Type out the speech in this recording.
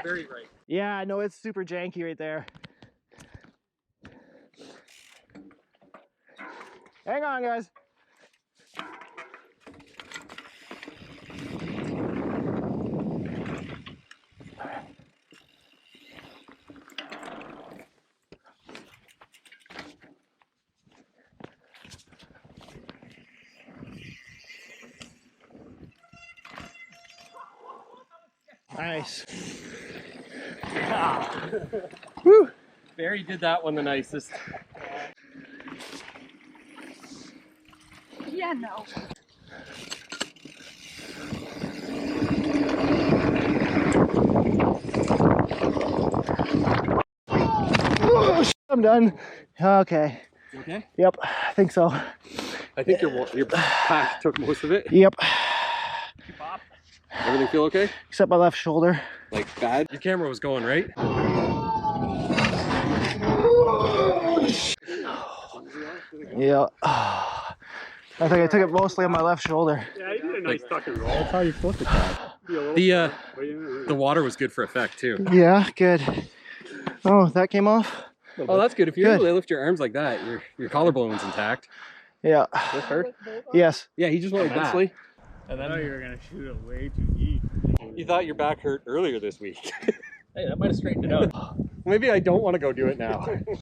very right. Yeah, no, it's super janky right there. Hang on, guys. Nice. Woo! Barry did that one the nicest. Yeah, no. Oh, I'm done. Okay. You okay? Yep, I think so. I think your pack took most of it. Yep. Everything feel okay? Except my left shoulder. Like bad? Your camera was going, right? Yeah. I think I took it mostly on my left shoulder. Yeah, you did a nice tuck and roll. That's how you're supposed to catch. The water was good for effect too. Yeah, good. Oh, that came off? Oh, that's good. If you're able to lift your arms like that, your collarbone's intact. Yeah. This hurt? Yes. Yeah, he just went like that. And then you were gonna shoot it way too deep. You thought your back hurt earlier this week. Hey, that might have straightened it out. Maybe I don't want to go do it now.